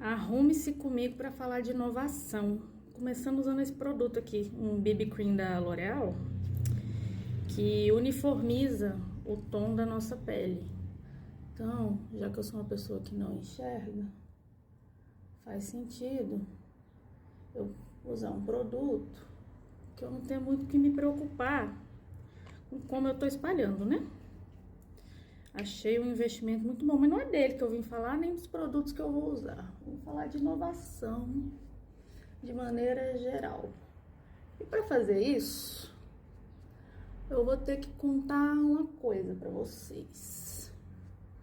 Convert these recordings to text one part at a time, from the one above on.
Arrume-se comigo para falar de inovação. Começando usando esse produto aqui, um BB Cream da L'Oréal, que uniformiza o tom da nossa pele. Então, já que eu sou uma pessoa que não enxerga, faz sentido eu usar um produto que eu não tenho muito que me preocupar com como eu tô espalhando, né? Achei um investimento muito bom, mas não é dele que eu vim falar, nem dos produtos que eu vou usar. Vou falar de inovação de maneira geral. E para fazer isso, eu vou ter que contar uma coisa para vocês.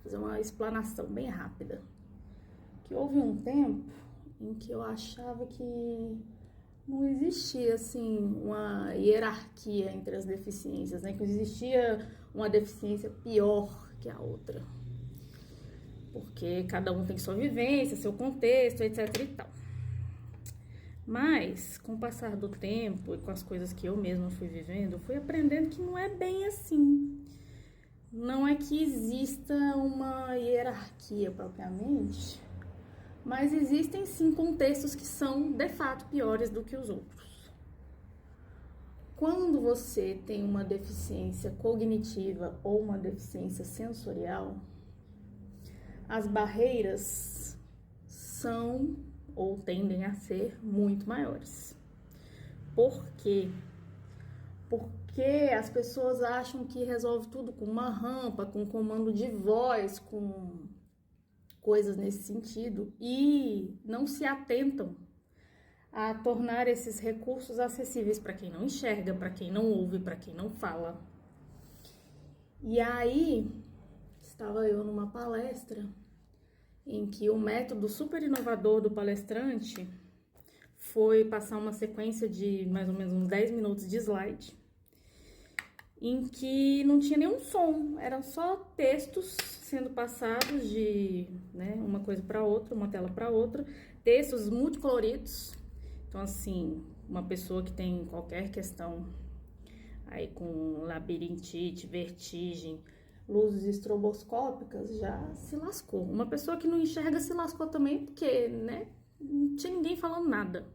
Fazer uma explanação bem rápida. Que houve um tempo em que eu achava que não existia, assim, uma hierarquia entre as deficiências, né? Que existia uma deficiência pior que a outra. Porque cada um tem sua vivência, seu contexto, etc e tal. Mas, com o passar do tempo e com as coisas que eu mesma fui vivendo, eu fui aprendendo que não é bem assim. Não é que exista uma hierarquia propriamente, mas existem sim contextos que são de fato piores do que os outros. Quando você tem uma deficiência cognitiva ou uma deficiência sensorial, as barreiras são ou tendem a ser muito maiores. Por quê? Porque as pessoas acham que resolve tudo com uma rampa, com comando de voz, com coisas nesse sentido e não se atentam a tornar esses recursos acessíveis para quem não enxerga, para quem não ouve, para quem não fala. E aí, estava eu numa palestra em que o método super inovador do palestrante foi passar uma sequência de mais ou menos uns 10 minutos de slide, em que não tinha nenhum som, eram só textos sendo passados de uma coisa para outra, uma tela para outra, textos multicoloridos. Então, assim, uma pessoa que tem qualquer questão aí com labirintite, vertigem, luzes estroboscópicas, já se lascou. Uma pessoa que não enxerga se lascou também, porque, não tinha ninguém falando nada.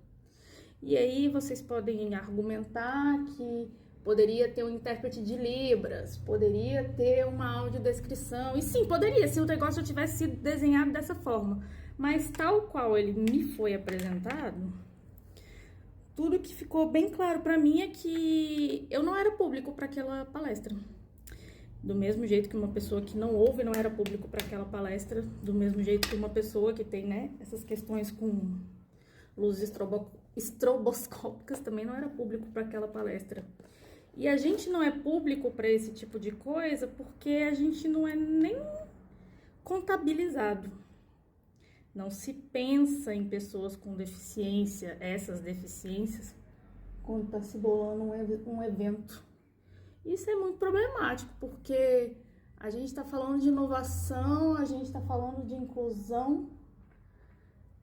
E aí vocês podem argumentar que poderia ter um intérprete de Libras, poderia ter uma audiodescrição. E sim, poderia, se o negócio tivesse sido desenhado dessa forma. Mas tal qual ele me foi apresentado, tudo que ficou bem claro para mim é que eu não era público para aquela palestra. Do mesmo jeito que uma pessoa que não ouve não era público para aquela palestra, do mesmo jeito que uma pessoa que tem, essas questões com luzes estroboscópicas também não era público para aquela palestra. E a gente não é público para esse tipo de coisa porque a gente não é nem contabilizado. Não se pensa em pessoas com deficiência, essas deficiências, quando está se bolando um evento. Isso é muito problemático, porque a gente está falando de inovação, a gente está falando de inclusão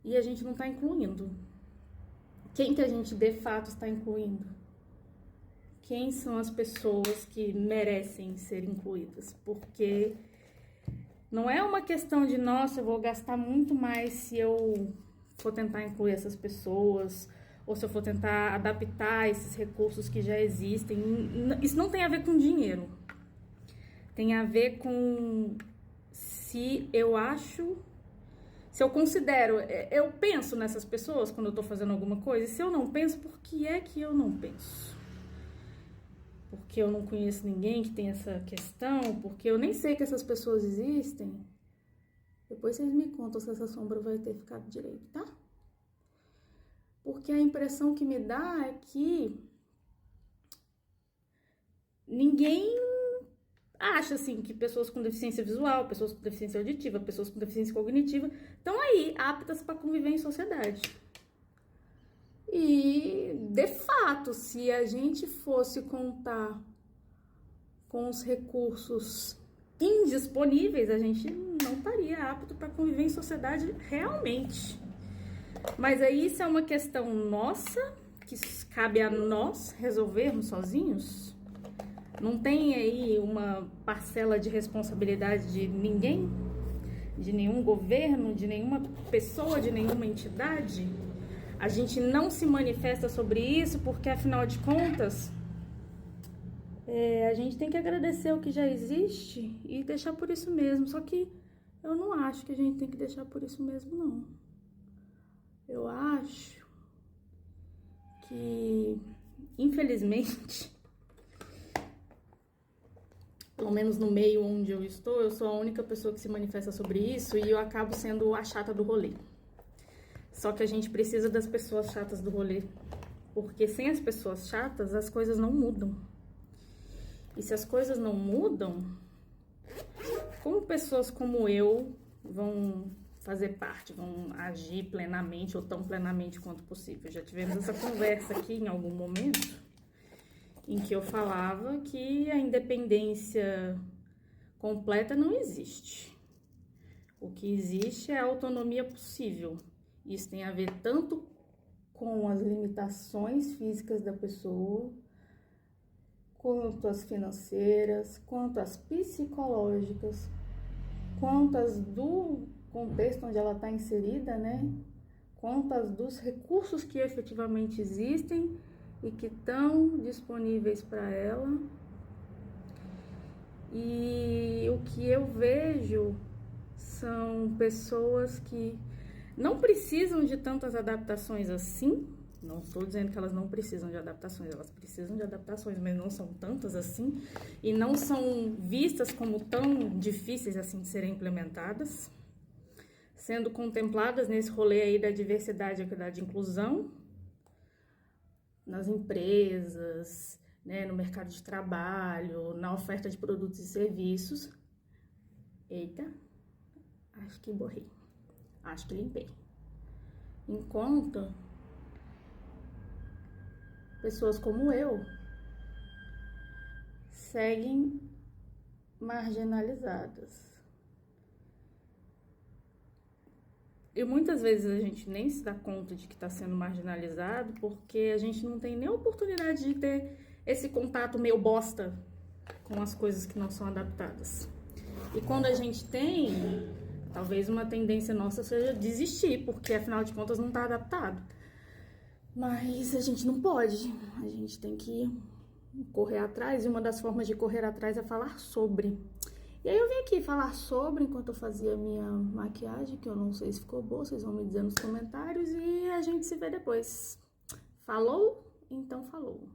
e a gente não está incluindo. Quem que a gente de fato está incluindo? Quem são as pessoas que merecem ser incluídas? Porque não é uma questão de, nossa, eu vou gastar muito mais se eu for tentar incluir essas pessoas, ou se eu for tentar adaptar esses recursos que já existem. Isso não tem a ver com dinheiro. Tem a ver com se eu acho, se eu considero, eu penso nessas pessoas quando eu tô fazendo alguma coisa, e se eu não penso, por que é que eu não penso? Porque eu não conheço ninguém que tem essa questão, porque eu nem sei que essas pessoas existem. Depois vocês me contam se essa sombra vai ter ficado direito, tá? Porque a impressão que me dá é que ninguém acha, assim, que pessoas com deficiência visual, pessoas com deficiência auditiva, pessoas com deficiência cognitiva estão aí, aptas para conviver em sociedade. E, de fato, se a gente fosse contar com os recursos indisponíveis, a gente não estaria apto para conviver em sociedade realmente. Mas aí isso é uma questão nossa, que cabe a nós resolvermos sozinhos. Não tem aí uma parcela de responsabilidade de ninguém? de nenhum governo, de nenhuma pessoa, de nenhuma entidade. A gente não se manifesta sobre isso porque, afinal de contas, a gente tem que agradecer o que já existe e deixar por isso mesmo. Só que eu não acho que a gente tem que deixar por isso mesmo, não. Eu acho que, infelizmente, pelo menos no meio onde eu estou, eu sou a única pessoa que se manifesta sobre isso e eu acabo sendo a chata do rolê. Só que a gente precisa das pessoas chatas do rolê, porque sem as pessoas chatas, as coisas não mudam. E se as coisas não mudam, como pessoas como eu vão fazer parte, vão agir plenamente ou tão plenamente quanto possível? Já tivemos essa conversa aqui em algum momento, em que eu falava que a independência completa não existe. O que existe é a autonomia possível. Isso tem a ver tanto com as limitações físicas da pessoa, quanto as financeiras, quanto as psicológicas, quanto as do contexto onde ela está inserida, né? Quanto as dos recursos que efetivamente existem e que estão disponíveis para ela. E o que eu vejo são pessoas que não precisam de tantas adaptações assim. Não estou dizendo que elas não precisam de adaptações, elas precisam de adaptações, mas não são tantas assim. E não são vistas como tão difíceis assim de serem implementadas. Sendo contempladas nesse rolê aí da diversidade, equidade e inclusão, nas empresas, né, no mercado de trabalho, na oferta de produtos e serviços. Eita, acho que borrei, acho que limpei. Enquanto pessoas como eu seguem marginalizadas. E muitas vezes a gente nem se dá conta de que está sendo marginalizado porque a gente não tem nem a oportunidade de ter esse contato meio bosta com as coisas que não são adaptadas. E quando a gente tem, talvez uma tendência nossa seja desistir, porque afinal de contas não está adaptado. Mas a gente não pode, a gente tem que correr atrás, e uma das formas de correr atrás é falar sobre. E aí eu vim aqui falar sobre enquanto eu fazia a minha maquiagem, que eu não sei se ficou boa, vocês vão me dizer nos comentários, e a gente se vê depois. Falou? Então falou.